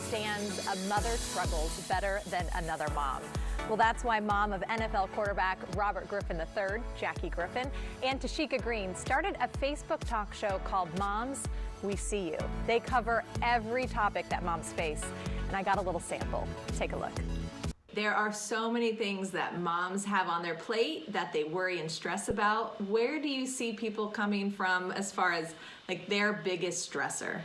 understands a mother's struggles better than another mom. Well, that's why mom of NFL quarterback Robert Griffin III, Jackie Griffin, and Tasheka Green started a Facebook talk show called Moms, We See You. They cover every topic that moms face, and I got a little sample. Take a look. There are so many things that moms have on their plate that they worry and stress about. Where do you see people coming from as far as like their biggest stressor?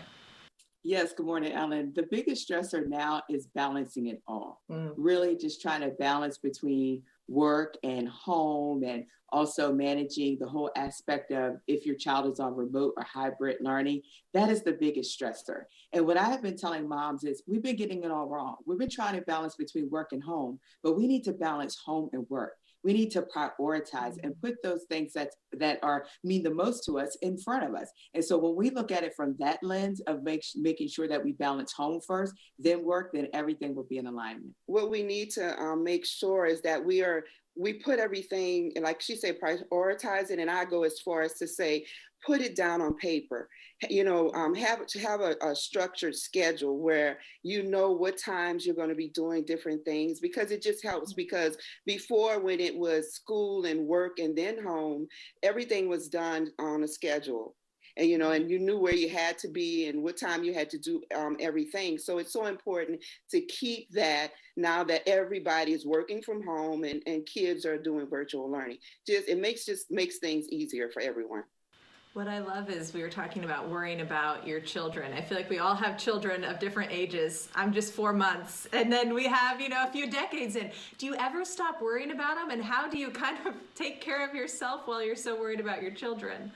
Yes, good morning, Ellen. The biggest stressor now is balancing it all. Really just trying to balance between work and home, and also managing the whole aspect of if your child is on remote or hybrid learning. That is the biggest stressor. And what I have been telling moms is we've been getting it all wrong. We've been trying to balance between work and home, but we need to balance home and work. We need to prioritize and put those things that mean the most to us in front of us. And so when we look at it from that lens of making sure that we balance home first, then work, then everything will be in alignment. What we need to make sure is that we put everything, like she said, prioritize it. And I go as far as to say, put it down on paper. Have a structured schedule where you know what times you're going to be doing different things, because it just helps. Because before, when it was school and work and then home, everything was done on a schedule. And you knew where you had to be and what time you had to do everything. So it's so important to keep that now that everybody is working from home and kids are doing virtual learning. It makes things easier for everyone. What I love is we were talking about worrying about your children. I feel like we all have children of different ages. I'm just 4 months, and then we have, a few decades in. Do you ever stop worrying about them? And how do you kind of take care of yourself while you're so worried about your children?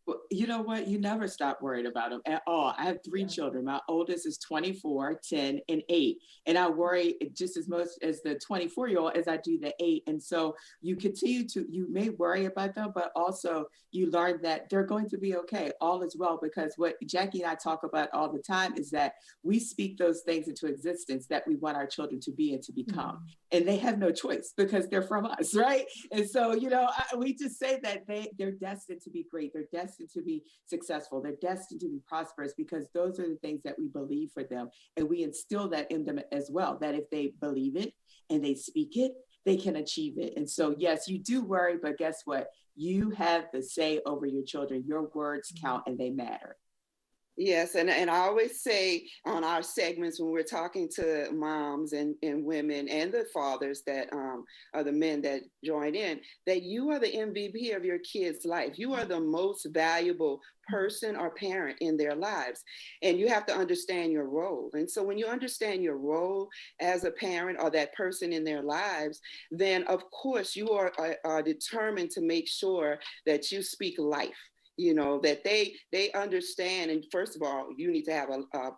Well, you know what? You never stop worried about them at all. I have 3 children. My oldest is 24, 10, and 8. And I worry just as much as the 24-year-old as I do the 8. And so you may worry about them, but also you learn that they're going to be okay. All is well, because what Jackie and I talk about all the time is that we speak those things into existence that we want our children to be and to become. Mm-hmm. And they have no choice because they're from us, right? And so, we just say that they're destined to be great. They're destined to be successful. They're destined to be prosperous, because those are the things that we believe for them. And we instill that in them as well, that if they believe it and they speak it, they can achieve it. And so, yes, you do worry, but guess what? You have the say over your children. Your words count and they matter. Yes, and I always say on our segments when we're talking to moms and women and the fathers that are the men that join in, that you are the MVP of your kid's life. You are the most valuable person or parent in their lives, and you have to understand your role. And so when you understand your role as a parent or that person in their lives, then of course you are determined to make sure that you speak life. That they understand. And first of all, you need to have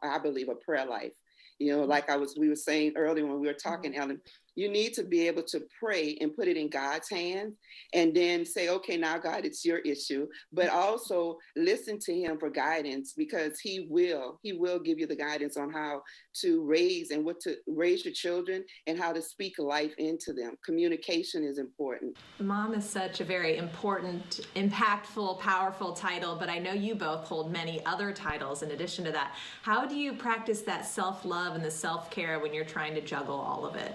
I believe, a prayer life. Like we were saying earlier when we were talking, Ellen, you need to be able to pray and put it in God's hands, and then say, okay, now God, it's your issue, but also listen to him for guidance, because he will give you the guidance on how to raise and what to raise your children and how to speak life into them. Communication is important. Mom is such a very important, impactful, powerful title, but I know you both hold many other titles in addition to that. How do you practice that self-love and the self-care when you're trying to juggle all of it?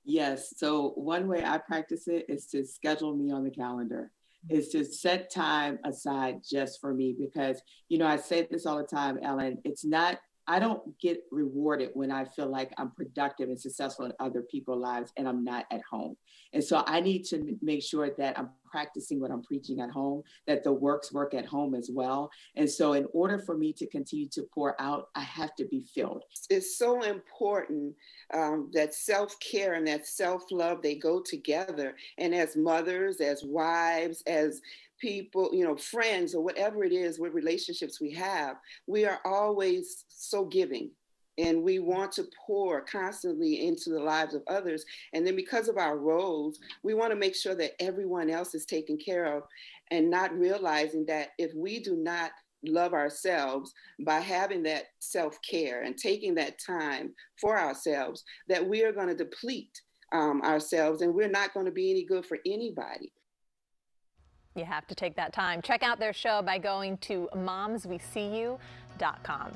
Yes. So one way I practice it is to schedule me on the calendar, is to set time aside just for me, because, I say this all the time, Ellen, I don't get rewarded when I feel like I'm productive and successful in other people's lives and I'm not at home. And so I need to make sure that I'm practicing what I'm preaching at home, that the works work at home as well. And so in order for me to continue to pour out, I have to be filled. It's so important that self-care and that self-love, they go together. And as mothers, as wives, as people, friends, or whatever it is, what relationships we have, we are always so giving. And we want to pour constantly into the lives of others. And then because of our roles, we want to make sure that everyone else is taken care of, and not realizing that if we do not love ourselves by having that self-care and taking that time for ourselves, that we are going to deplete ourselves, and we're not going to be any good for anybody. You have to take that time. Check out their show by going to momsweseeyou.com.